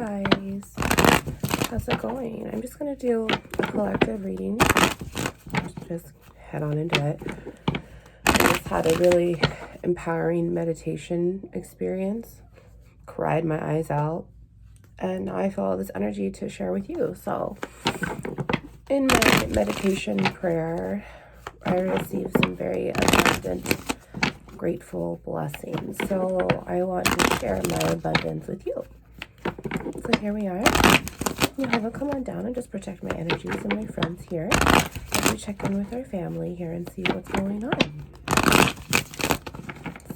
guys, how's it going? I'm just gonna do a collective reading. Just head on into it. I just had a really empowering meditation experience, cried my eyes out, and now I feel all this energy to share with you. So in my meditation prayer, I received some very abundant, grateful blessings. So I want to share my abundance with you. So here we are. Youve, come on down and just protect my energies and my friends here as we check in with our family here and see what's going on.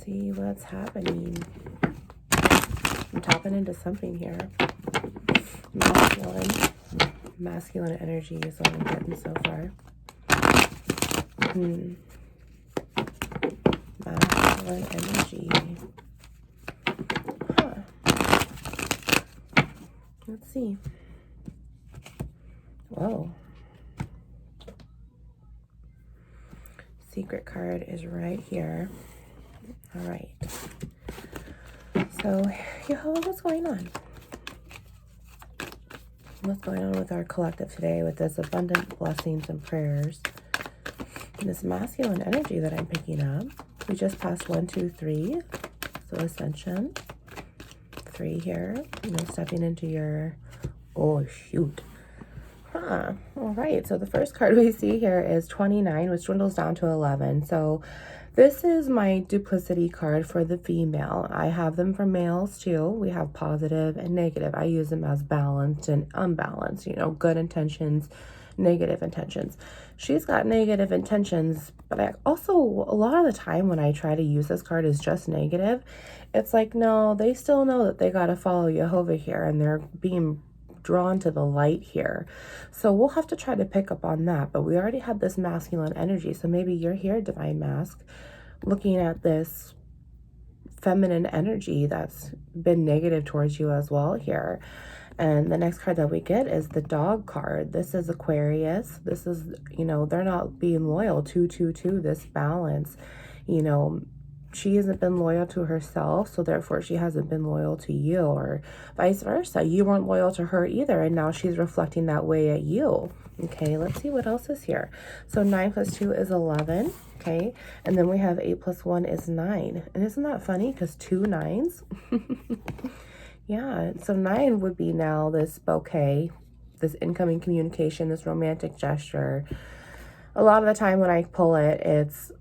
See what's happening. I'm tapping into something here. Masculine energy is what I'm getting so far. Masculine energy. Let's see. Whoa. Secret card is right here. All right. So, Youve, what's going on? What's going on with our collective today with this abundant blessings and prayers? And this masculine energy that I'm picking up. We just passed 1, 2, 3. So ascension. 3 here. Stepping into your... Oh, shoot. All right. So the first card we see here is 29, which dwindles down to 11. So this is my duplicity card for the female. I have them for males too. We have positive and negative. I use them as balanced and unbalanced, good intentions, negative intentions. She's got negative intentions, but I also, a lot of the time when I try to use this card is just negative, it's like, no, they still know that they got to follow Youve here and they're being drawn to the light here. So we'll have to try to pick up on that, but we already had this masculine energy. So maybe you're here, Divine Masc, looking at this feminine energy that's been negative towards you as well here. And the next card that we get is the dog card. This is Aquarius. This is, they're not being loyal to this balance. She hasn't been loyal to herself, so therefore she hasn't been loyal to you, or vice versa. You weren't loyal to her either, and now she's reflecting that way at you. Okay, let's see what else is here. So 9 plus 2 is 11. Okay, and then we have 8 plus 1 is 9. And isn't that funny? Because 2 9s. Yeah, so 9 would be now this bouquet, this incoming communication, this romantic gesture. A lot of the time when I pull it, it's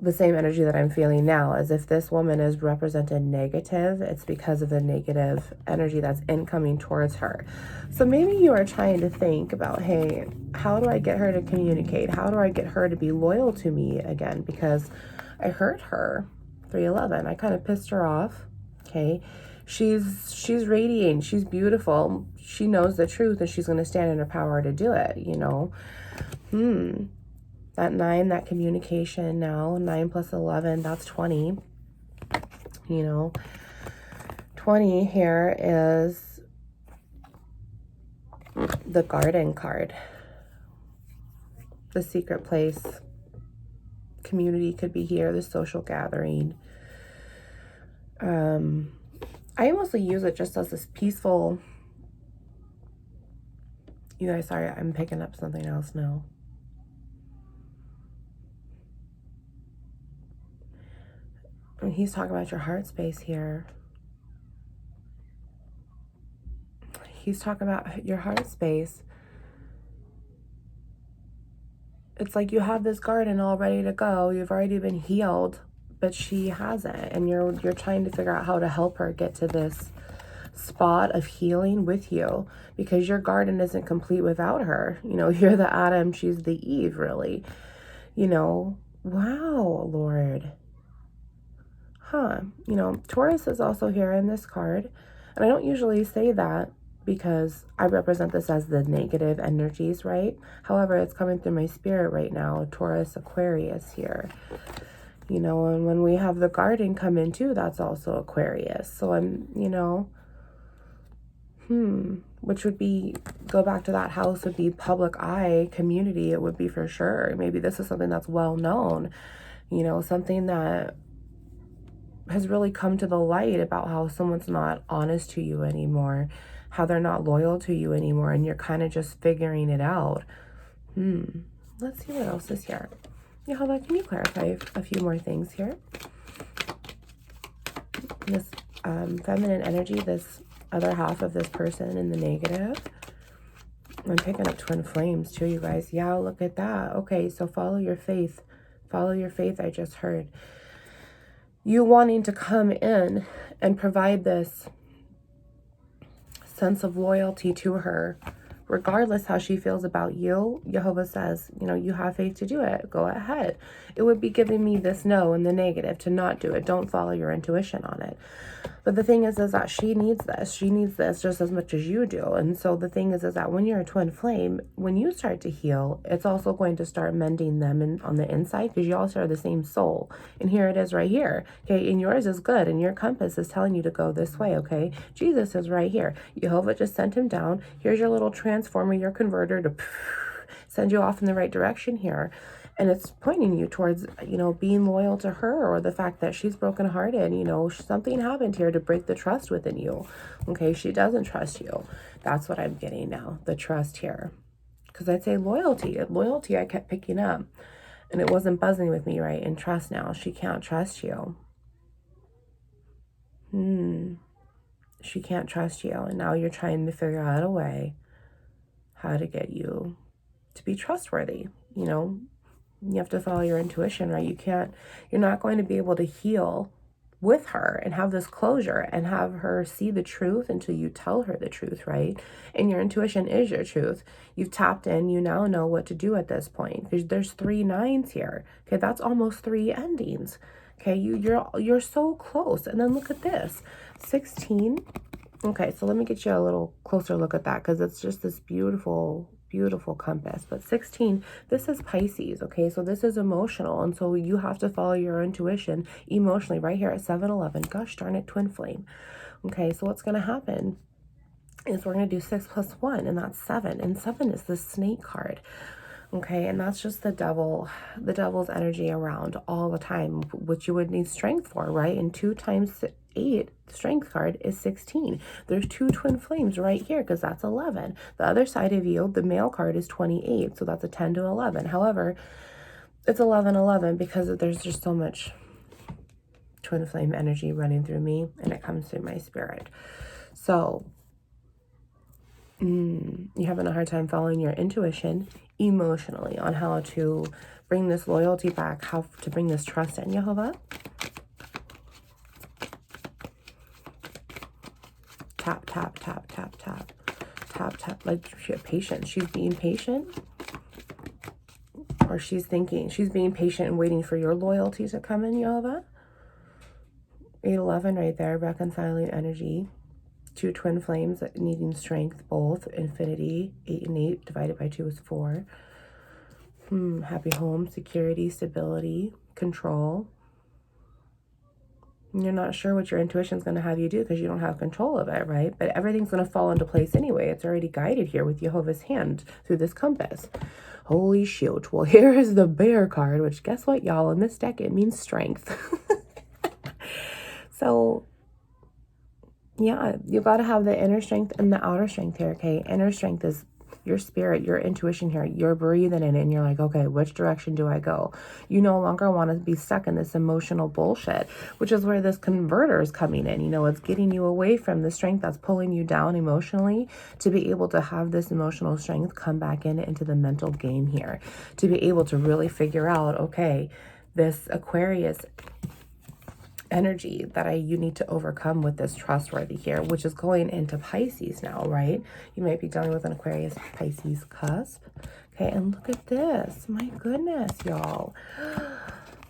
the same energy that I'm feeling now. As if this woman is represented negative, it's because of the negative energy that's incoming towards her. So maybe you are trying to think about, hey, how do I get her to communicate? How do I get her to be loyal to me again? Because I hurt her. 311. I kind of pissed her off. Okay. She's radiating. She's beautiful. She knows the truth and she's going to stand in her power to do it, That 9, that communication now, 9 plus 11, that's 20. 20 here is the garden card. The secret place. Community could be here, the social gathering. I mostly use it just as this peaceful... You guys, sorry, I'm picking up something else now. And he's talking about your heart space here. He's talking about your heart space. It's like you have this garden all ready to go. You've already been healed, but she hasn't. And you're trying to figure out how to help her get to this spot of healing with you, because your garden isn't complete without her. You're the Adam, she's the Eve, really. Wow, Lord. Taurus is also here in this card. And I don't usually say that because I represent this as the negative energies, right? However, it's coming through my spirit right now. Taurus, Aquarius here. And when we have the garden come in too, that's also Aquarius. So I'm, which would be, go back to that house, would be public eye, community, it would be for sure. Maybe this is something that's well known, something that has really come to the light about how someone's not honest to you anymore, how they're not loyal to you anymore, and you're kind of just figuring it out. Let's see what else is here. Jehovah, can you clarify a few more things here? This feminine energy, this other half of this person in the negative. I'm picking up twin flames too, you guys. Yeah, look at that. Okay, so follow your faith. Follow your faith, I just heard. You wanting to come in and provide this sense of loyalty to her, regardless how she feels about you. Jehovah says, you know, you have faith to do it. Go ahead. It would be giving me this no in the negative to not do it. Don't follow your intuition on it. But the thing is that she needs this. She needs this just as much as you do. And so the thing is that when you're a twin flame, when you start to heal, it's also going to start mending them on the inside, because you all share the same soul. And here it is right here. Okay, and yours is good, and your compass is telling you to go this way. Okay, Jesus is right here. Jehovah just sent him down. Here's your little transformer, your converter, to send you off in the right direction here. And it's pointing you towards, you know, being loyal to her, or the fact that she's brokenhearted. You know, something happened here to break the trust within you. Okay, she doesn't trust you. That's what I'm getting now, the trust here. Because I'd say loyalty. Loyalty I kept picking up, and it wasn't buzzing with me, right? And trust now. She can't trust you. She can't trust you. And now you're trying to figure out a way how to get you to be trustworthy, you know. You have to follow your intuition, right? You're not going to be able to heal with her and have this closure and have her see the truth until you tell her the truth, right? And your intuition is your truth. You've tapped in, you now know what to do at this point, because there's 3 9s here. Okay, that's almost 3 endings. Okay, you're so close. And then look at this, 16. Okay, so let me get you a little closer look at that, because it's just this beautiful compass. But 16, this is Pisces. Okay, so this is emotional, and so you have to follow your intuition emotionally right here at 7-11. Gosh darn it, twin flame. Okay, so what's going to happen is we're going to do 6 plus 1, and that's 7. And 7 is the snake card. Okay, and that's just the devil's energy around all the time, which you would need strength for, right? And 2 times 8 strength card is 16. There's 2 twin flames right here, because that's 11. The other side of you, the male card, is 28, so that's a 10 to 11. However, it's 11 because there's just so much twin flame energy running through me, and it comes through my spirit. So you're having a hard time following your intuition emotionally on how to bring this loyalty back, how to bring this trust in, Jehovah. Tap, tap, tap, tap, tap, tap, tap. Like patience. She's being patient. Or she's being patient and waiting for your loyalty to come in, Jehovah. 8-11 right there, reconciling energy. 2 twin flames needing strength, both. Infinity, 8 and 8 divided by 2 is 4. Happy home, security, stability, control. You're not sure what your intuition is going to have you do, because you don't have control of it, right? But everything's going to fall into place anyway. It's already guided here with Jehovah's hand through this compass. Holy shoot. Well, here is the bear card, which guess what, y'all? In this deck, it means strength. So yeah, you got to have the inner strength and the outer strength here, okay? Inner strength is your spirit, your intuition here. You're breathing in it, and you're like, okay, which direction do I go? You no longer want to be stuck in this emotional bullshit, which is where this converter is coming in. You know, it's getting you away from the strength that's pulling you down emotionally, to be able to have this emotional strength come back into the mental game here, to be able to really figure out, okay, this Aquarius energy that you need to overcome with this trustworthy here, which is going into Pisces now, right? You might be dealing with an Aquarius Pisces cusp. Okay, and look at this. My goodness, y'all.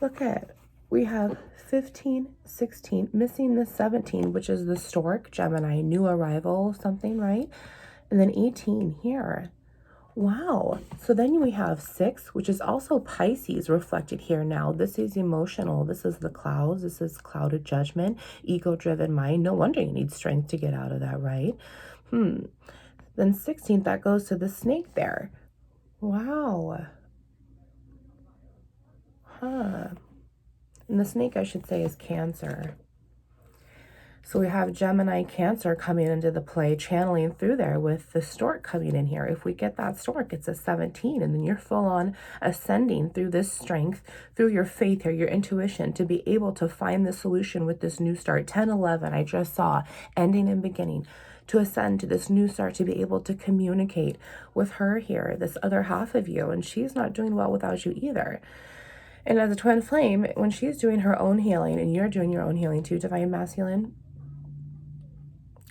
Look at, we have 15, 16, missing the 17, which is the stork, Gemini, new arrival, something, right? And then 18 here. Wow. So then we have 6, which is also Pisces reflected here now. This is emotional. This is the clouds. This is clouded judgment, ego-driven mind. No wonder you need strength to get out of that, right? Then 16th, that goes to the snake there. Wow. And the snake, I should say, is Cancer. So we have Gemini, Cancer coming into the play, channeling through there with the stork coming in here. If we get that stork, it's a 17, and then you're full on ascending through this strength, through your faith here, your intuition, to be able to find the solution with this new start. 10, 11, I just saw, ending and beginning, to ascend to this new start, to be able to communicate with her here, this other half of you, and she's not doing well without you either. And as a twin flame, when she's doing her own healing and you're doing your own healing too, Divine Masculine,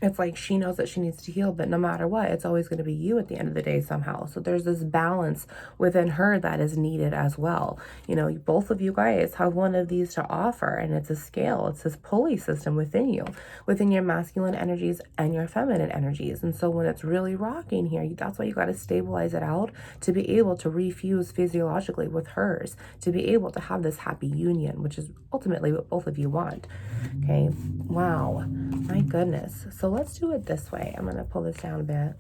it's like she knows that she needs to heal, but no matter what, it's always going to be you at the end of the day somehow. So there's this balance within her that is needed as well. You know, both of you guys have one of these to offer, and it's a scale. It's this pulley system within you, within your masculine energies and your feminine energies. And so when it's really rocking here, that's why you got to stabilize it out to be able to refuse physiologically with hers, to be able to have this happy union, which is ultimately what both of you want. Okay. Wow. My goodness. So let's do it this way. I'm going to pull this down a bit.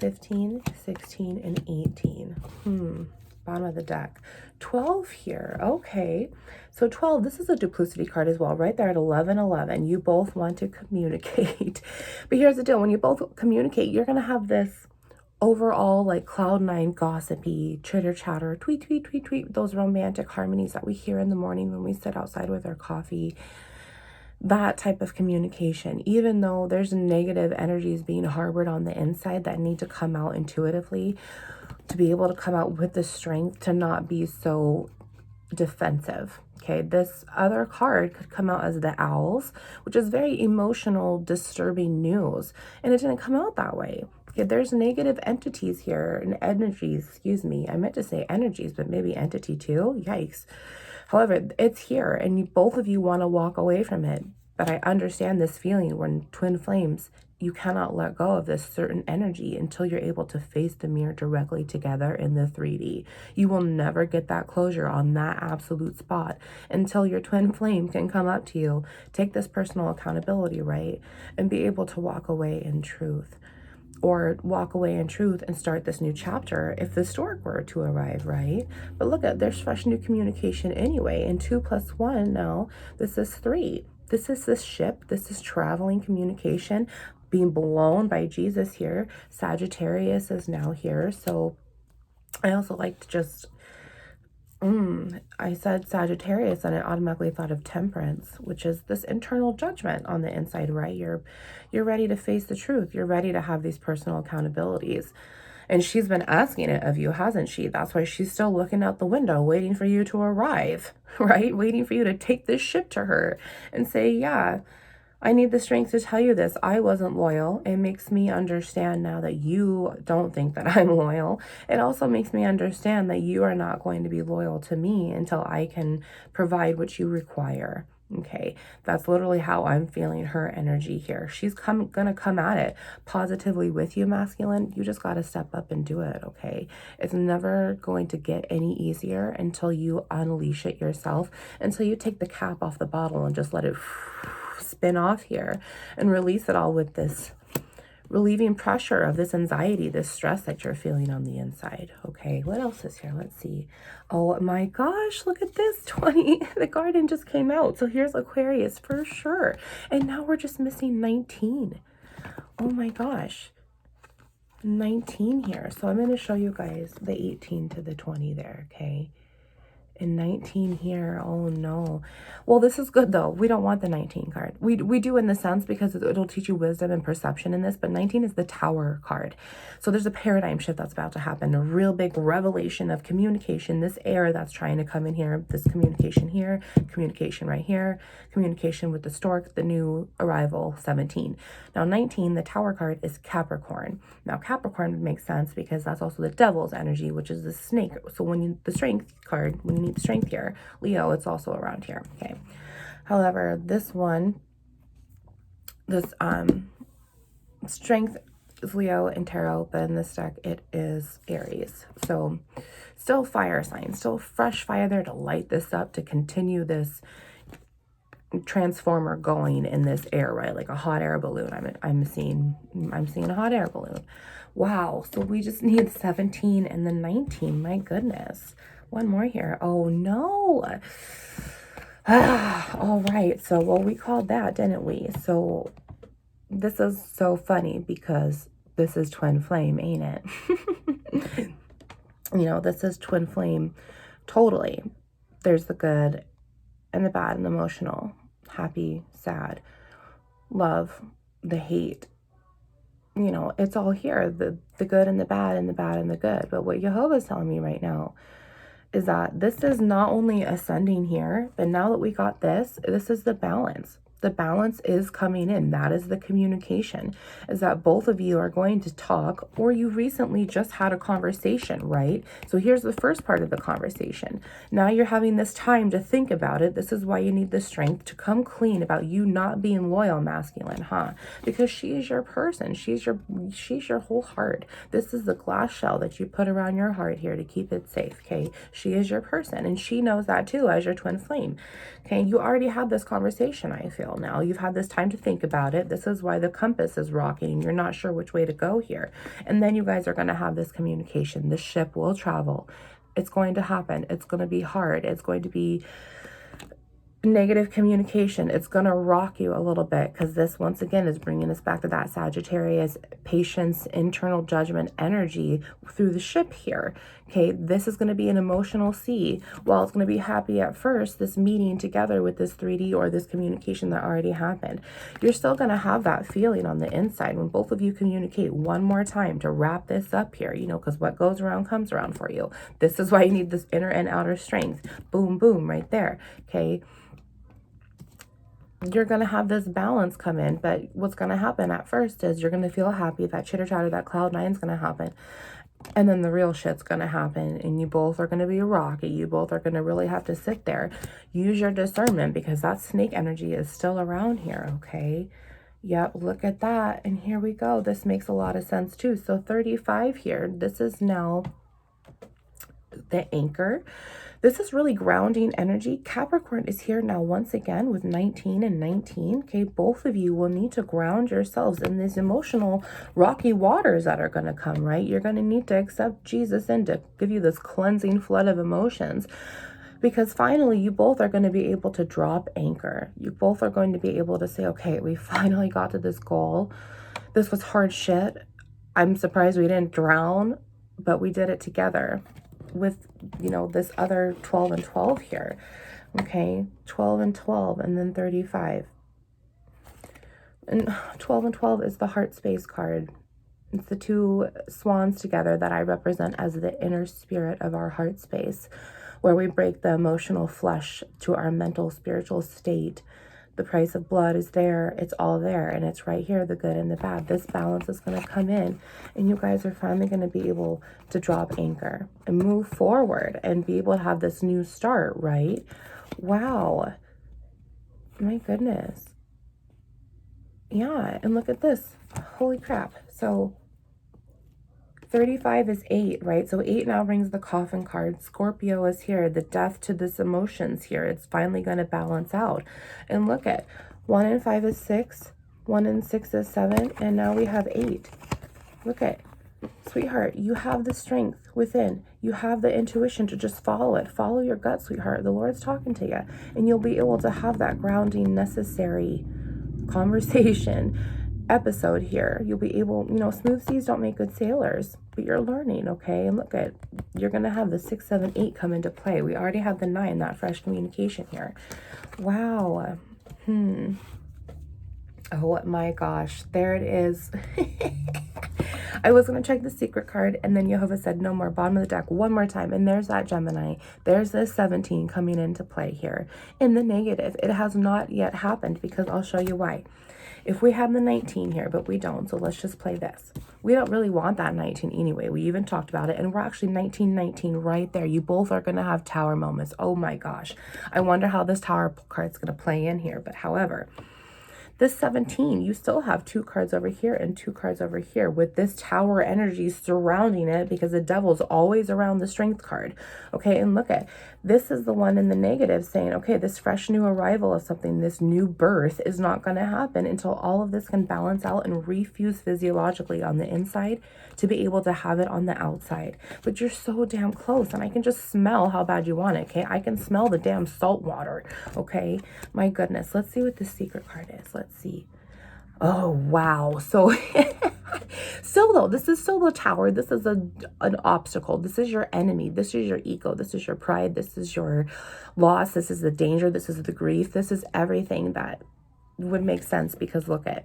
15, 16, and 18. Bottom of the deck. 12 here. Okay. So 12, this is a duplicity card as well. Right there at 11, 11. You both want to communicate. But here's the deal. When you both communicate, you're going to have this overall like cloud nine gossipy chitter chatter, tweet, tweet, tweet, tweet, those romantic harmonies that we hear in the morning when we sit outside with our coffee. That type of communication, even though there's negative energies being harbored on the inside that need to come out intuitively, to be able to come out with the strength to not be so defensive. Okay, this other card could come out as the owls, which is very emotional, disturbing news, and it didn't come out that way. Okay, there's negative entities here, and energies, excuse me, I meant to say energies, but maybe entity too, yikes. However, it's here, and both of you want to walk away from it. But I understand this feeling when twin flames, you cannot let go of this certain energy until you're able to face the mirror directly together in the 3D. You will never get that closure on that absolute spot until your twin flame can come up to you, take this personal accountability, right? And be able to walk away in truth. Or walk away in truth and start this new chapter if the stork were to arrive, right? But look at, there's fresh new communication anyway. And 2 + 1 now, this is 3. This is this ship. This is traveling communication being blown by Jesus here. Sagittarius is now here. So I also like to just, I said Sagittarius and I automatically thought of Temperance, which is this internal judgment on the inside, right? You're ready to face the truth. You're ready to have these personal accountabilities. And she's been asking it of you, hasn't she? That's why she's still looking out the window, waiting for you to arrive, right? Waiting for you to take this ship to her and say, yeah, I need the strength to tell you this. I wasn't loyal. It makes me understand now that you don't think that I'm loyal. It also makes me understand that you are not going to be loyal to me until I can provide what you require. Okay, that's literally how I'm feeling her energy here. She's gonna come at it positively with you, masculine. You just got to step up and do it, okay? It's never going to get any easier until you unleash it yourself, until you take the cap off the bottle and just let it spin off here and release it all with this relieving pressure of this anxiety, this stress that you're feeling on the inside. Okay, what else is here? Let's see. Oh my gosh, look at this 20. The garden just came out. So here's Aquarius for sure. And now we're just missing 19. Oh my gosh. 19 here. So I'm going to show you guys the 18 to the 20 there, okay? And 19 here, oh no. Well, this is good though. We don't want the 19 card. We do in the sense because it'll teach you wisdom and perception in this, but 19 is the Tower card. So there's a paradigm shift that's about to happen, a real big revelation of communication, this air that's trying to come in here, this communication here, communication right here, communication with the stork, the new arrival, 17. Now 19, the Tower card, is Capricorn. Now Capricorn would make sense because that's also the devil's energy, which is the snake. So when you, the strength card, when you need strength here, Leo, it's also around here. Okay. However, this one, this strength is Leo in tarot, but in this deck it is Aries. So still fire sign, still fresh fire there to light this up, to continue this transformer going in this air, right? Like a hot air balloon. I'm seeing a hot air balloon. Wow. So we just need 17 and then 19. My goodness. One more here. Oh no. Oh All right. So, well, we called that, didn't we? So this is so funny because this is twin flame, ain't it? You know, this is twin flame totally. There's the good and the bad and the emotional, happy, sad, love, the hate. You know, it's all here, the good and the bad and the bad and the good. But what Jehovah's telling me right now is that this is not only ascending here, but now that we got this is the balance. The balance is coming in. That is the communication, is that both of you are going to talk, or you recently just had a conversation, right? So here's the first part of the conversation. Now you're having this time to think about it. This is why you need the strength to come clean about you not being loyal, masculine, huh? Because she is your person. She's your whole heart. This is the glass shell that you put around your heart here to keep it safe, okay? She is your person, and she knows that too as your twin flame. Okay, you already had this conversation, I feel now. You've had this time to think about it. This is why the compass is rocking. You're not sure which way to go here. And then you guys are going to have this communication. The ship will travel. It's going to happen. It's going to be hard. It's going to be negative communication. It's going to rock you a little bit because this, once again, is bringing us back to that Sagittarius patience, internal judgment energy through the ship here. Okay, this is going to be an emotional sea. While it's going to be happy at first, this meeting together with this 3D or this communication that already happened, you're still going to have that feeling on the inside when both of you communicate one more time to wrap this up here, you know, because what goes around comes around for you. This is why you need this inner and outer strength. Boom, boom, right there. Okay. You're going to have this balance come in, but what's going to happen at first is you're going to feel happy. That chitter chatter, that cloud nine is going to happen. And then the real shit's going to happen, and you both are going to be rocky. You both are going to really have to sit there. Use your discernment because that snake energy is still around here, okay? Yep, look at that. And here we go. This makes a lot of sense too. So 35 here. This is now the anchor. This is really grounding energy. Capricorn is here now once again with 19 and 19. Okay, both of you will need to ground yourselves in these emotional rocky waters that are going to come, right? You're going to need to accept Jesus in to give you this cleansing flood of emotions. Because finally, you both are going to be able to drop anchor. You both are going to be able to say, okay, we finally got to this goal. This was hard shit. I'm surprised we didn't drown, but we did it together with, you know, this other 12 and 12 here. Okay, 12 and 12, and then 35. And 12 and 12 is the heart space card. It's the two swans together that I represent as the inner spirit of our heart space, where we break the emotional flesh to our mental, spiritual state. The price of blood is there. It's all there. And it's right here, the good and the bad. This balance is going to come in. And you guys are finally going to be able to drop anchor and move forward and be able to have this new start, right? Wow. My goodness. Yeah. And look at this. Holy crap. So 35 is 8, right? So 8 now brings the coffin card. Scorpio is here, the death to this emotions here. It's finally going to balance out. And look at 1 and 5 is 6, 1 and 6 is 7, and now we have 8. Look at, sweetheart, you have the strength within. You have the intuition to just follow it. Follow your gut, sweetheart. The Lord's talking to you, and you'll be able to have that grounding necessary conversation episode here. You'll be able, you know, smooth seas don't make good sailors, but you're learning, okay? And look at, you're going to have the 6, 7, 8 come into play. We already have the 9, that fresh communication here. Wow. Oh my gosh, there it is. I was going to check the secret card, and then Jehovah said no more. Bottom of the deck one more time, and there's that Gemini. There's this 17 coming into play here. In the negative, it has not yet happened, because I'll show you why. If we have the 19 here, but we don't, so let's just play this. We don't really want that 19 anyway. We even talked about it, and we're actually 19 right there. You both are going to have tower moments. Oh my gosh. I wonder how this tower card's going to play in here, but however, This 17, you still have 2 cards over here and 2 cards over here with this tower energy surrounding it, because the devil's always around the strength card. Okay, and look at, this is the one in the negative saying, okay, this fresh new arrival of something, this new birth is not going to happen until all of this can balance out and refuse physiologically on the inside to be able to have it on the outside. But you're so damn close, and I can just smell how bad you want it. Okay, I can smell the damn salt water. Okay, my goodness. Let's see what the secret card is. Let's see. Oh wow. So solo, this is solo tower. This is an obstacle. This is your enemy. This is your ego. This is your pride. This is your loss. This is the danger. This is the grief. This is everything that would make sense, because look at,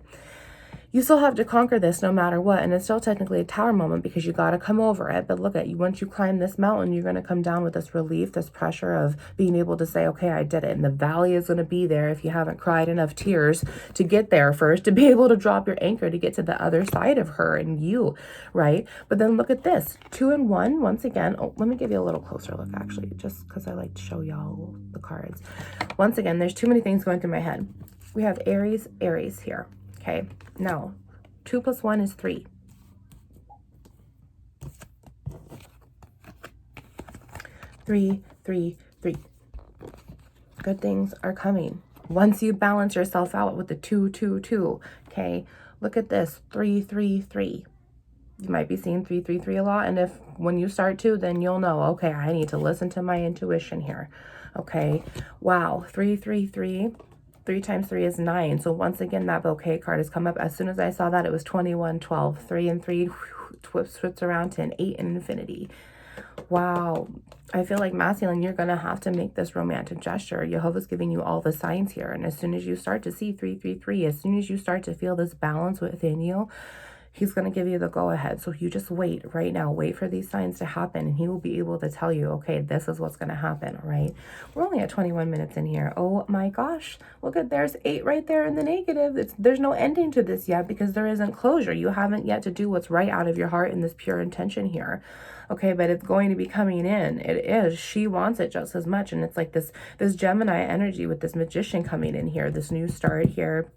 you still have to conquer this no matter what, and it's still technically a tower moment because you got to come over it. But look at you, once you climb this mountain, you're going to come down with this relief, this pressure of being able to say, okay, I did it. And the valley is going to be there if you haven't cried enough tears to get there first, to be able to drop your anchor to get to the other side of her and you, right? But then look at this, 2 and 1 once again. Oh, let me give you a little closer look, actually, just because I like to show y'all the cards. Once again, there's too many things going through my head. We have Aries, Aries here. Okay, now 2 + 1 is 3. 3, 3, 3. Good things are coming once you balance yourself out with the 2, 2, 2. Okay, look at this, 3, 3, 3. You might be seeing 3, 3, 3 a lot, and if when you start to, then you'll know, okay, I need to listen to my intuition here. Okay, wow, 3, 3, 3. 3 times 3 is 9. So once again, that bouquet card has come up. As soon as I saw that, it was 21, 12, 3 and 3, flips around to an 8 and infinity. Wow. I feel like masculine, you're going to have to make this romantic gesture. Jehovah's giving you all the signs here. And as soon as you start to see 3, 3, 3, as soon as you start to feel this balance within you, he's going to give you the go-ahead. So you just wait right now. Wait for these signs to happen, and he will be able to tell you, okay, this is what's going to happen, all right? We're only at 21 minutes in here. Oh my gosh. Look at, there's 8 right there in the negative. There's no ending to this yet, because there isn't closure. You haven't yet to do what's right out of your heart in this pure intention here. Okay, but it's going to be coming in. It is. She wants it just as much. And it's like this Gemini energy with this magician coming in here, this new start here.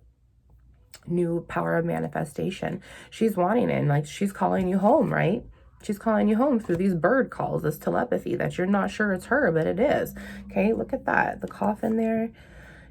New power of manifestation. She's wanting it, like she's calling you home, right? She's calling you home through these bird calls, this telepathy that you're not sure it's her, but it is. Okay, look at that. The coffin there.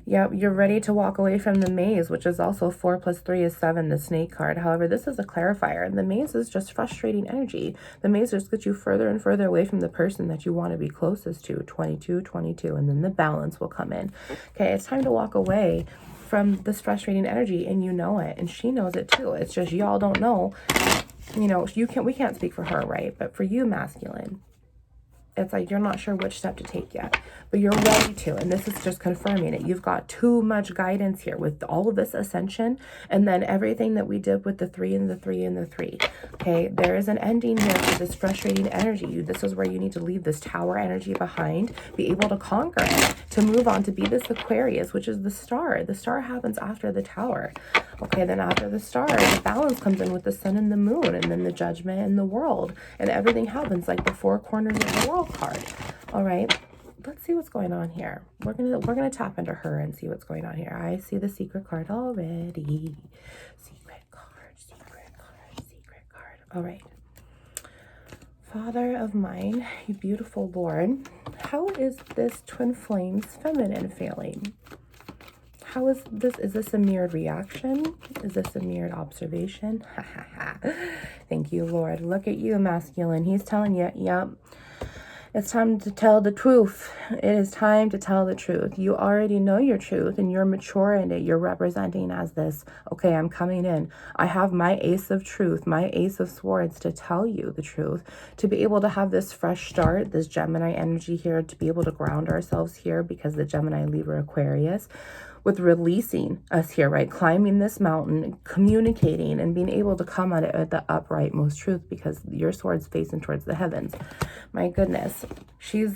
Yep, you're ready to walk away from the maze, which is also 4 + 3 is 7, the snake card. However, this is a clarifier, and the maze is just frustrating energy. The maze just gets you further and further away from the person that you want to be closest to. 22, 22, and then the balance will come in. Okay, it's time to walk away from this frustrating energy, and you know it, and she knows it too. It's just y'all don't know. You know, we can't speak for her, right? But for you, masculine, it's like you're not sure which step to take yet, but you're ready to, and this is just confirming it. You've got too much guidance here with all of this ascension, and then everything that we did with the 3 and the 3 and the 3. Okay, there is an ending here for this frustrating energy. This is where you need to leave this tower energy behind, be able to conquer it, to move on, to be this Aquarius, which is the star. The star happens after the tower. Okay, then after the star, the balance comes in with the sun and the moon, and then the judgment and the world, and everything happens like the 4 corners of the world card. All right, let's see what's going on here. We're gonna tap into her and see what's going on here. I see the secret card already. Secret card, secret card, secret card. All right. Father of mine, you beautiful Lord, how is this twin flames feminine feeling? How is this? Is this a mirrored reaction? Is this a mirrored observation? Thank you, Lord. Look at you, masculine. He's telling you, yep, it's time to tell the truth. It is time to tell the truth. You already know your truth, and you're mature in it. You're representing as this, okay, I'm coming in. I have my ace of truth, my ace of swords to tell you the truth, to be able to have this fresh start, this Gemini energy here, to be able to ground ourselves here, because the Gemini, Libra, Aquarius, with releasing us here, right? Climbing this mountain, communicating, and being able to come at it at the uprightmost truth, because your sword's facing towards the heavens. My goodness,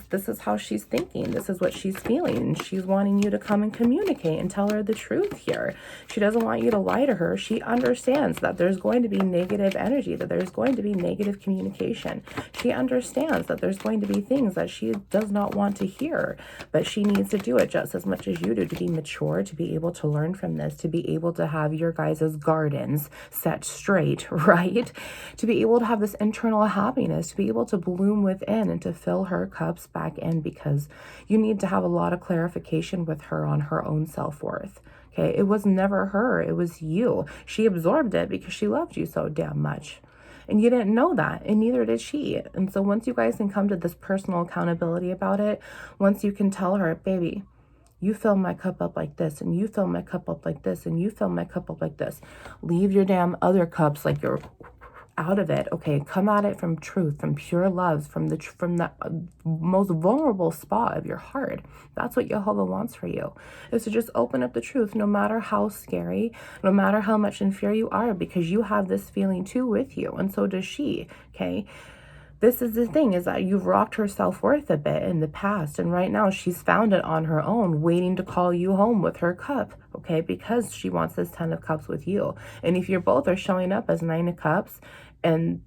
this is how she's thinking. This is what she's feeling. She's wanting you to come and communicate and tell her the truth here. She doesn't want you to lie to her. She understands that there's going to be negative energy, that there's going to be negative communication. She understands that there's going to be things that she does not want to hear, but she needs to do it just as much as you do, to be mature mature, to be able to learn from this, to be able to have your guys' gardens set straight, right? To be able to have this internal happiness, to be able to bloom within and to fill her cups back in, because you need to have a lot of clarification with her on her own self-worth. Okay, it was never her, it was you. She absorbed it because she loved you so damn much. And you didn't know that, and neither did she. And so once you guys can come to this personal accountability about it, once you can tell her, baby, you fill my cup up like this, and you fill my cup up like this, and you fill my cup up like this. Leave your damn other cups like you're out of it. Okay, come at it from truth, from pure love, from the most vulnerable spot of your heart. That's what Jehovah wants for you, is to just open up the truth, no matter how scary, no matter how much in fear you are, because you have this feeling too with you, and so does she. Okay, this is the thing, is that you've rocked her self-worth a bit in the past, and right now she's found it on her own, waiting to call you home with her cup, okay, because she wants this 10 of cups with you. And if you're both are showing up as 9 of cups, and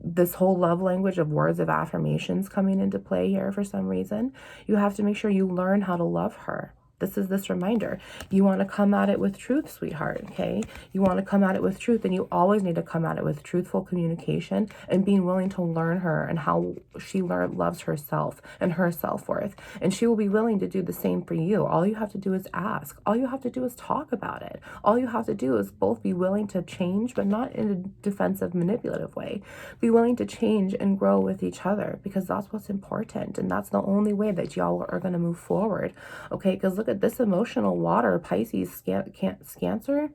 this whole love language of words of affirmations coming into play here for some reason, you have to make sure you learn how to love her. This is this reminder. You want to come at it with truth, sweetheart, okay? You want to come at it with truth, and you always need to come at it with truthful communication and being willing to learn her and how she loves herself and her self-worth. And she will be willing to do the same for you. All you have to do is ask. All you have to do is talk about it. All you have to do is both be willing to change, but not in a defensive, manipulative way. Be willing to change and grow with each other, because that's what's important. And that's the only way that y'all are going to move forward, okay? Because look at this emotional water, Pisces, Cancer,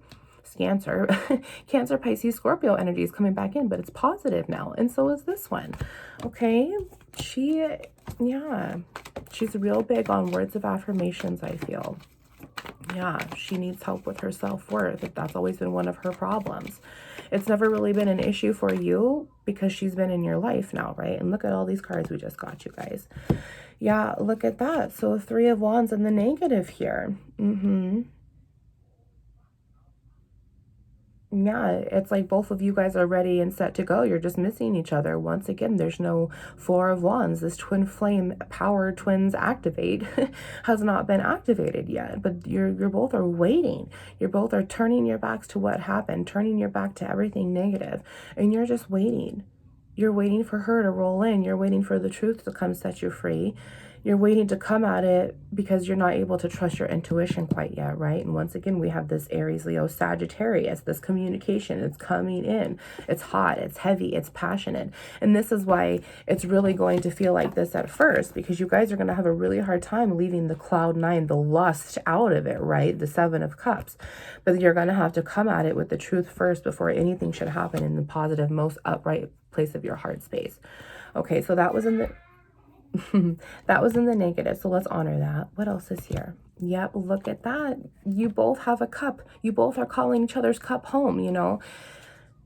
Cancer, Pisces, Scorpio energy is coming back in, but it's positive now. And so is this one. Okay. She's real big on words of affirmations, I feel. Yeah, she needs help with her self-worth. That's always been one of her problems. It's never really been an issue for you because she's been in your life now, right? And look at all these cards we just got, you guys. Yeah, look at that. So 3 of Wands in the negative here. Yeah, it's like both of you guys are ready and set to go. You're just missing each other. Once again, there's no 4 of Wands. This twin flame power twins activate has not been activated yet, but you're both are waiting. You're both are turning your backs to what happened, turning your back to everything negative, and you're just waiting. You're waiting for her to roll in. You're waiting for the truth to come set you free. You're waiting to come at it because you're not able to trust your intuition quite yet, right? And once again, we have this Aries, Leo, Sagittarius, this communication. It's coming in. It's hot. It's heavy. It's passionate. And this is why it's really going to feel like this at first, because you guys are going to have a really hard time leaving the cloud 9, the lust out of it, right? The 7 of Cups. But you're going to have to come at it with the truth first before anything should happen in the positive, most upright place of your heart space. Okay, so that was in the that was in the negative, so let's honor that. What else is here? Yep, look at that. You both have a cup. You both are calling each other's cup home, you know.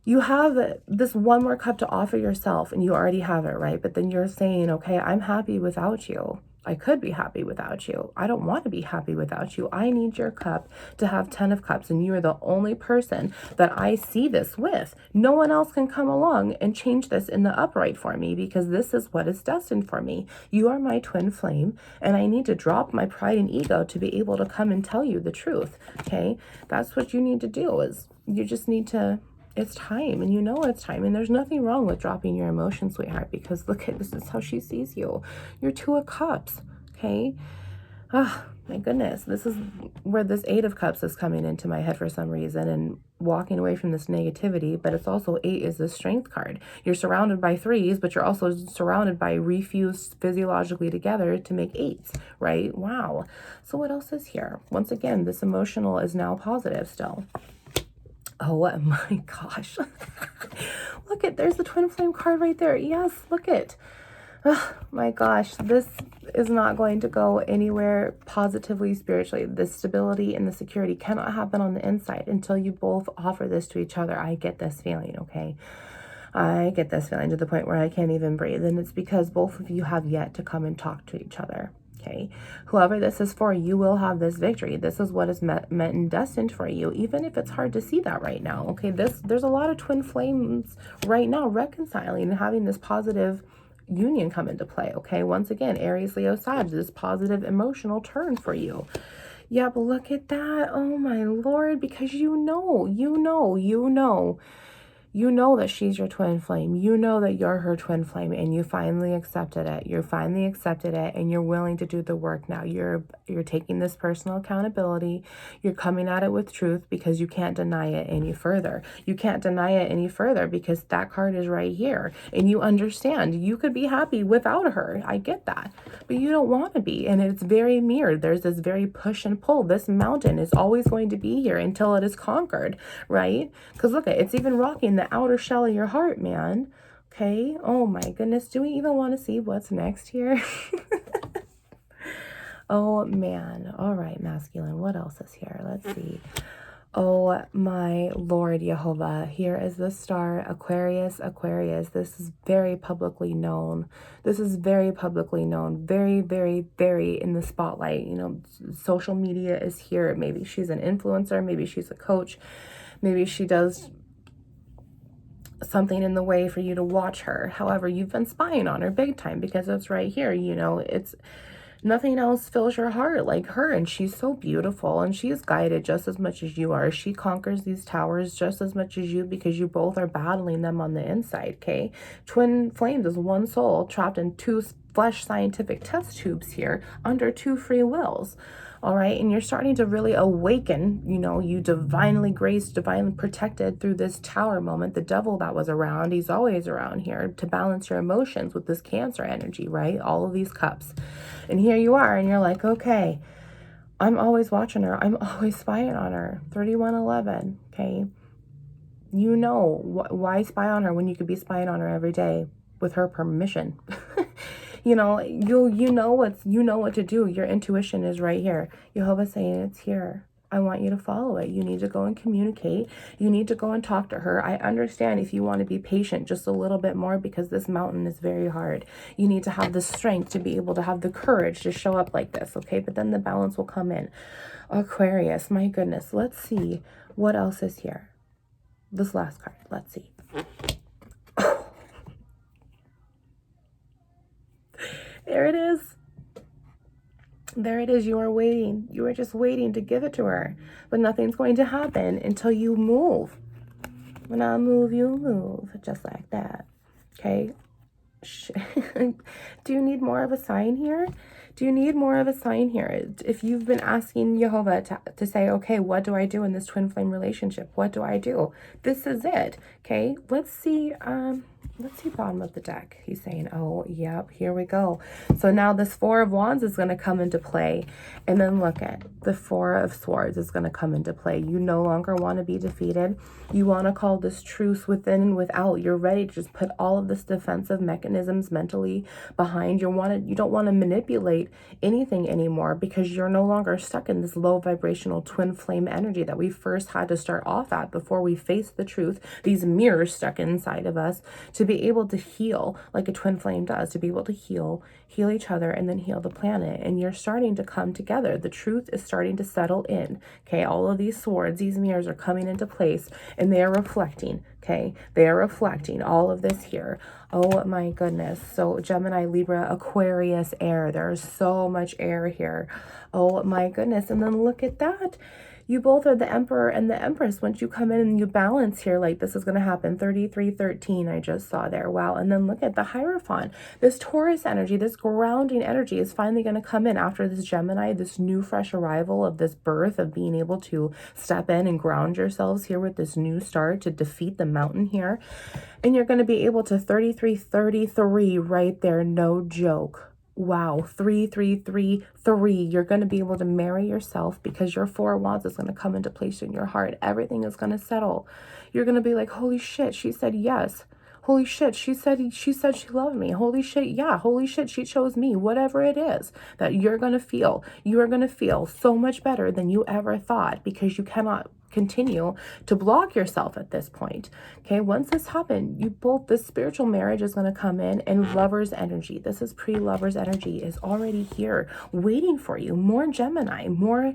You have this one more cup to offer yourself, and you already have it, right? But then you're saying, okay, I'm happy without you. I could be happy without you. I don't want to be happy without you. I need your cup to have 10 of cups, and you are the only person that I see this with. No one else can come along and change this in the upright for me, because this is what is destined for me. You are my twin flame, and I need to drop my pride and ego to be able to come and tell you the truth, okay? That's what you need to do, is you just need to... It's time, and you know it's time, and there's nothing wrong with dropping your emotions, sweetheart, because look at this is how she sees you. You're 2 of Cups, okay? Ah, my goodness, this is where this 8 of Cups is coming into my head for some reason, and walking away from this negativity. But it's also 8 is the Strength card. You're surrounded by 3s, but you're also surrounded by refused physiologically together to make 8s, right? Wow. So what else is here? Once again, this emotional is now positive still. Oh my gosh. Look at, there's the twin flame card right there. Yes, look at. Oh my gosh, this is not going to go anywhere positively, spiritually. The stability and the security cannot happen on the inside until you both offer this to each other. I get this feeling, okay? I get this feeling to the point where I can't even breathe. And it's because both of you have yet to come and talk to each other. Okay, whoever this is for, you will have this victory. This is what is meant and destined for you, even if it's hard to see that right now. Okay, there's a lot of twin flames right now reconciling and having this positive union come into play. Okay, once again, Aries, Leo, Sag, this positive emotional turn for you. Yeah, but look at that. Oh my Lord, because you know that she's your twin flame. You know that you're her twin flame, and you finally accepted it. You finally accepted it, and you're willing to do the work now. You're taking this personal accountability. You're coming at it with truth because you can't deny it any further. You can't deny it any further because that card is right here, and you understand you could be happy without her. I get that, but you don't want to be, and it's very mirrored. There's this very push and pull. This mountain is always going to be here until it is conquered, right? Because look, it's even rocking the outer shell of your heart, man. Okay. Oh my goodness. Do we even want to see what's next here? Oh man. All right, masculine. What else is here? Let's see. Oh my Lord Jehovah. Here is the star, Aquarius, Aquarius. This is very publicly known. This is very publicly known. Very, very, very in the spotlight. You know, social media is here. Maybe she's an influencer. Maybe she's a coach. Maybe she does something in the way for you to watch her. However, you've been spying on her big time because it's right here. You know, it's nothing else fills your heart like her, and she's so beautiful, and she's guided just as much as you are. She conquers these towers just as much as you because you both are battling them on the inside. Okay, twin flames is one soul trapped in two flesh scientific test tubes here under two free wills. All right, and you're starting to really awaken. You know, you divinely graced, divinely protected through this tower moment. The devil that was around, he's always around here to balance your emotions with this Cancer energy, right? All of these cups. And here you are, and you're like, okay, I'm always watching her. I'm always spying on her. 3111, okay? You know, why spy on her when you could be spying on her every day with her permission? You know, you know what to do. Your intuition is right here. Jehovah's saying it's here. I want you to follow it. You need to go and communicate. You need to go and talk to her. I understand if you want to be patient just a little bit more because this mountain is very hard. You need to have the strength to be able to have the courage to show up like this, okay? But then the balance will come in. Aquarius, my goodness. Let's see what else is here. This last card. Let's see. There it is. There it is. You are waiting. You are just waiting to give it to her. But nothing's going to happen until you move. When I move, you move. Just like that. Okay? Do you need more of a sign here? Do you need more of a sign here? If you've been asking Jehovah to say, okay, what do I do in this twin flame relationship? What do I do? This is it. Okay? Let's see bottom of the deck. He's saying, oh, yep, here we go. So now this Four of Wands is going to come into play. And then look at the Four of Swords is going to come into play. You no longer want to be defeated. You want to call this truce within and without. You're ready to just put all of this defensive mechanisms mentally behind. You don't want to manipulate anything anymore because you're no longer stuck in this low vibrational twin flame energy that we first had to start off at before we faced the truth. These mirrors stuck inside of us to be able to heal like a twin flame does, to be able to heal each other and then heal the planet. And you're starting to come together. The truth is starting to settle in. Okay, all of these swords, these mirrors are coming into place and they are reflecting. Okay, they are reflecting all of this here. Oh my goodness. So Gemini, Libra, Aquarius, air. There's so much air here. Oh my goodness. And then look at that. You both are the Emperor and the Empress. Once you come in and you balance here, like this is going to happen. 3313 I just saw there. Wow. And then look at the Hierophant. This Taurus energy, this grounding energy is finally going to come in after this Gemini, this new fresh arrival of this birth of being able to step in and ground yourselves here with this new start to defeat the mountain here. And you're going to be able to 3333 right there. No joke. Wow, 3333. You're going to be able to marry yourself because your Four of Wands is going to come into place in your heart. Everything is going to settle. You're going to be like, holy shit, she said yes. Holy shit, she said she loved me. Holy shit, yeah. Holy shit, she chose me. Whatever it is that you're going to feel, you are going to feel so much better than you ever thought because you cannot continue to block yourself at this point. Okay, once this happened, you both, this spiritual marriage is going to come in, and lover's energy, this is pre-lover's energy, is already here waiting for you. More Gemini, more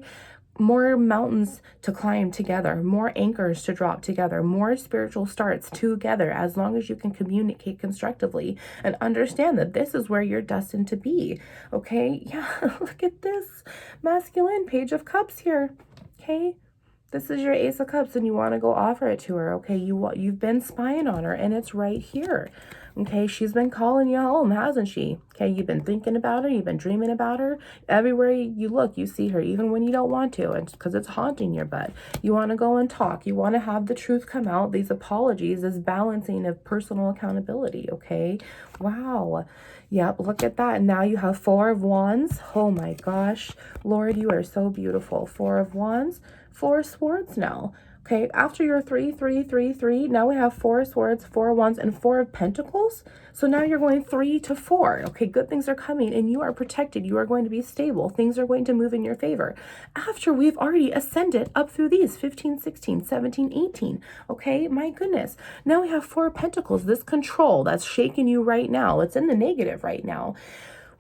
more mountains to climb together, more anchors to drop together, more spiritual starts together, as long as you can communicate constructively and understand that this is where you're destined to be. Okay, yeah, look at this masculine Page of Cups here. Okay, this is your Ace of Cups, and you want to go offer it to her. Okay, you've been spying on her, and it's right here. Okay, she's been calling you home, hasn't she? Okay, you've been thinking about her, you've been dreaming about her. Everywhere you look, you see her, even when you don't want to, and because it's haunting your butt. You want to go and talk. You want to have the truth come out. These apologies, this balancing of personal accountability, okay? Wow. Yep, look at that. And now you have Four of Wands. Oh my gosh. Lord, you are so beautiful. Four of Wands, Four Swords now. Okay, after your 3, 3, 3, 3, now we have Four Swords, Four of Wands, and Four of Pentacles. So now you're going 3 to 4. Okay, good things are coming, and you are protected. You are going to be stable. Things are going to move in your favor. After we've already ascended up through these 15, 16, 17, 18. Okay, my goodness. Now we have Four of Pentacles, this control that's shaking you right now. It's in the negative right now.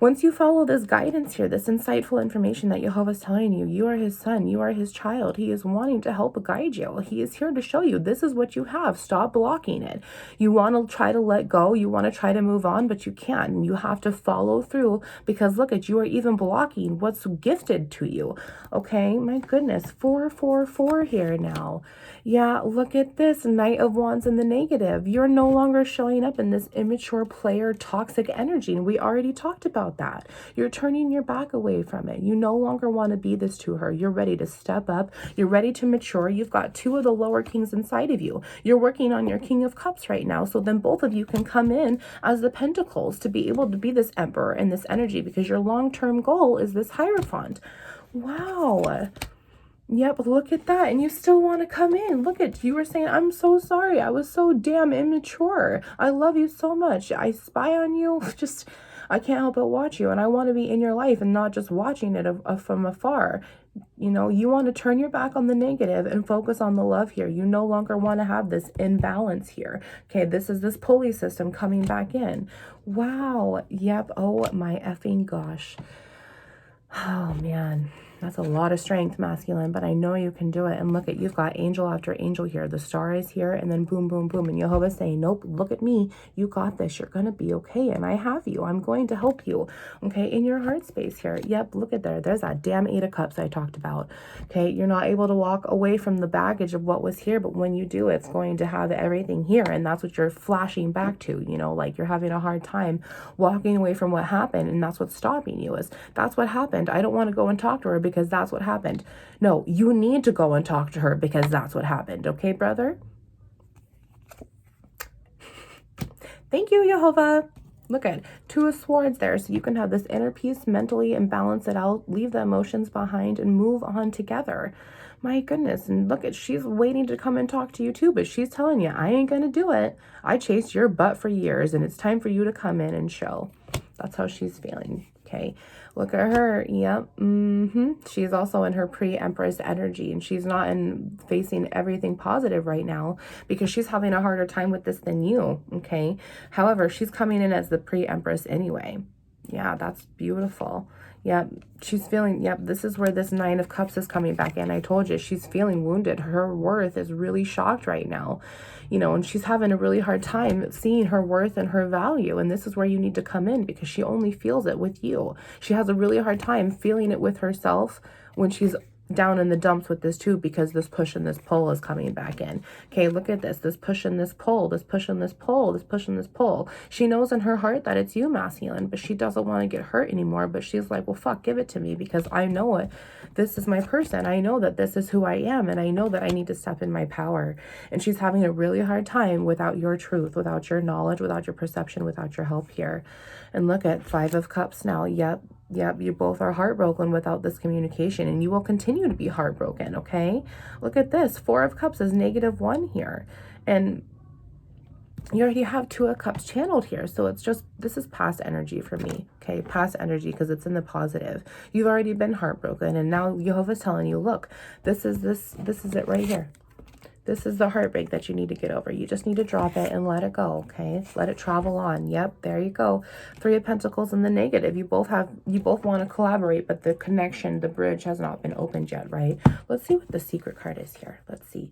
Once you follow this guidance here, this insightful information that Jehovah's telling you, you are his son, you are his child. He is wanting to help guide you. He is here to show you this is what you have. Stop blocking it. You want to try to let go. You want to try to move on, but you can't. And you have to follow through, because look at, you are even blocking what's gifted to you. Okay, my goodness. 4, 4, 4 here now. Yeah, look at this. Knight of Wands in the negative. You're no longer showing up in this immature player toxic energy. And we already talked about that. You're turning your back away from it. You no longer want to be this to her. You're ready to step up. You're ready to mature. You've got 2 of the lower kings inside of you. You're working on your King of Cups right now. So then both of you can come in as the Pentacles to be able to be this Emperor in this energy, because your long-term goal is this Hierophant. Wow. Yep, look at that. And you still want to come in. Look at, you were saying, I'm so sorry. I was so damn immature. I love you so much. I spy on you. Just, I can't help but watch you. And I want to be in your life and not just watching it from afar. You know, you want to turn your back on the negative and focus on the love here. You no longer want to have this imbalance here. Okay, this is this pulley system coming back in. Wow. Yep. Oh my effing gosh. Oh man. That's a lot of strength, masculine, but I know you can do it. And look at, you've got angel after angel here. The star is here, and then boom, boom, boom. And Jehovah's saying, nope, look at me. You got this. You're going to be okay. And I have you. I'm going to help you. Okay, in your heart space here. Yep, look at there. There's that damn 8 of Cups I talked about. Okay, you're not able to walk away from the baggage of what was here, but when you do, it's going to have everything here. And that's what you're flashing back to, you know, like you're having a hard time walking away from what happened. And that's what's stopping you, is that's what happened. I don't want to go and talk to her because that's what happened. No, you need to go and talk to her because that's what happened. Okay, brother? Thank you, Jehovah. Look at 2 of Swords there. So you can have this inner peace mentally and balance it out, leave the emotions behind and move on together. My goodness. And look at, she's waiting to come and talk to you too, but she's telling you, I ain't going to do it. I chased your butt for years and it's time for you to come in and show. That's how she's feeling. Okay. Look at her. Yep. She's also in her pre-Empress energy, and she's not in facing everything positive right now because she's having a harder time with this than you. Okay. However, she's coming in as the pre-Empress anyway. Yeah, that's beautiful. Yep, she's feeling, yep, this is where this 9 of Cups is coming back in. I told you, she's feeling wounded. Her worth is really shocked right now, you know, and she's having a really hard time seeing her worth and her value. And this is where you need to come in, because she only feels it with you. She has a really hard time feeling it with herself when she's down in the dumps with this too, because this push and this pull is coming back in. Okay, look at this push and this pull, this push and this pull, this push and this pull. She knows in her heart that it's you, masculine, but she doesn't want to get hurt anymore. But she's like, well, fuck, give it to me, because I know it. This is my person. I know that this is who I am, and I know that I need to step in my power. And she's having a really hard time without your truth, without your knowledge, without your perception, without your help here. And look at 5 of Cups now. Yep, you both are heartbroken without this communication, and you will continue to be heartbroken, okay? Look at this. 4 of Cups is -1 here. And you already have 2 of Cups channeled here. So it's just, this is past energy for me, okay? Past energy, because it's in the positive. You've already been heartbroken, and now Jehovah's telling you, look, this is it right here. This is the heartbreak that you need to get over. You just need to drop it and let it go, okay? Let it travel on. Yep, there you go. Three of Pentacles in the negative. You both want to collaborate, but the connection, the bridge has not been opened yet, right? Let's see what the secret card is here. Let's see.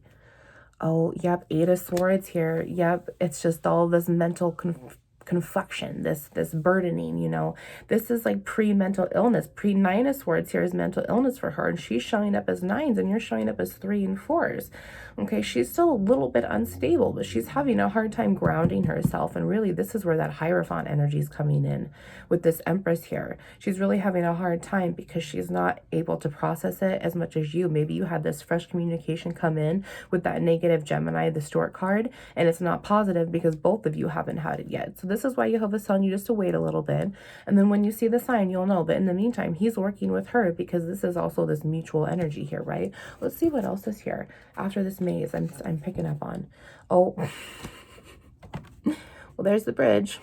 Oh, yep, Eight of Swords here. Yep, it's just all this mental conflection, this burdening, you know. This is like pre-mental illness. Nine of Swords here is mental illness for her, and she's showing up as 9s and you're showing up as 3 and 4s. Okay, she's still a little bit unstable, but she's having a hard time grounding herself. And really, this is where that Hierophant energy is coming in with this Empress here. She's really having a hard time because she's not able to process it as much as you. Maybe you had this fresh communication come in with that negative Gemini, the Stork card, and it's not positive because both of you haven't had it yet. So this is why Youve is telling you just to wait a little bit. And then when you see the sign, you'll know. But in the meantime, he's working with her because this is also this mutual energy here, right? Let's see what else is here after this maze I'm picking up on. Oh, well, there's the bridge.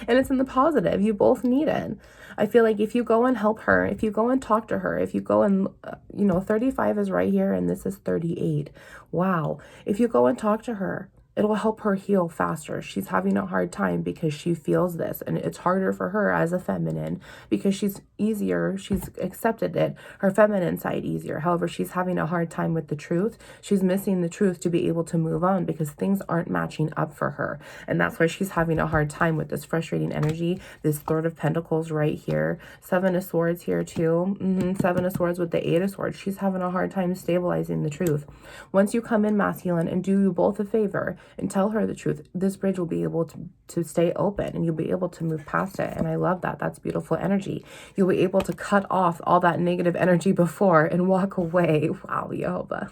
And it's in the positive. You both need it. I feel like if you go and help her, if you go and talk to her, if you go and, you know, 35 is right here and this is 38. Wow. If you go and talk to her, it'll help her heal faster. She's having a hard time because she feels this, and it's harder for her as a feminine because she's accepted it, her feminine side easier. However, she's having a hard time with the truth. She's missing the truth to be able to move on because things aren't matching up for her. And that's why she's having a hard time with this frustrating energy, this Third of Pentacles right here, Seven of Swords here too, Seven of Swords with the Eight of Swords. She's having a hard time stabilizing the truth. Once you come in masculine and do you both a favor and tell her the truth, this bridge will be able to stay open and you'll be able to move past it. And I love that. That's beautiful energy. You'll be able to cut off all that negative energy before and walk away. Wow, Youve.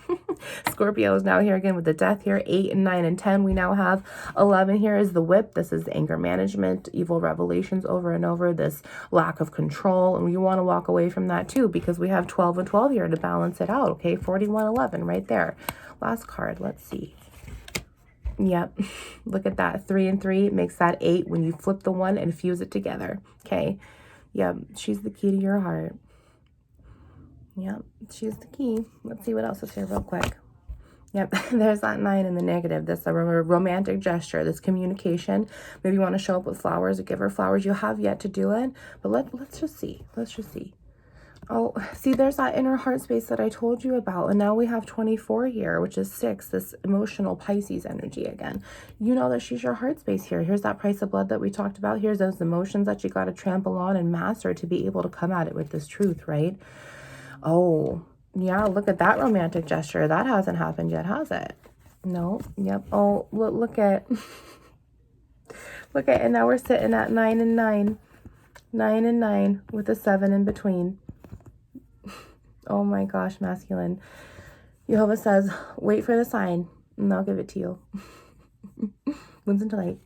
Scorpio is now here again with the Death here. 8 and 9 and 10 we now have. 11 here is the Whip. This is anger management, evil revelations over and over, this lack of control. And you want to walk away from that too because we have 12 and 12 here to balance it out. Okay, 41, 11 right there. Last card. Let's see. Yep, look at that. 3 and 3 makes that 8 when you flip the 1 and fuse it together. Okay, yep, she's the key to your heart. Yep, she's the key. Let's see what else is here real quick. Yep, there's that 9 in the negative. This a romantic gesture, this communication. Maybe you want to show up with flowers or give her flowers. You have yet to do it, but let's just see. Let's just see. Oh, see, there's that inner heart space that I told you about. And now we have 24 here, which is 6, this emotional Pisces energy again. You know that she's your heart space here. Here's that price of blood that we talked about. Here's those emotions that you got to trample on and master to be able to come at it with this truth, right? Oh, yeah, look at that romantic gesture. That hasn't happened yet, has it? No. Yep. Oh, look at, and now we're sitting at 9 and 9. 9 and 9 with a 7 in between. Oh my gosh, masculine. Youve says, wait for the sign and I'll give it to you. Wounds into light.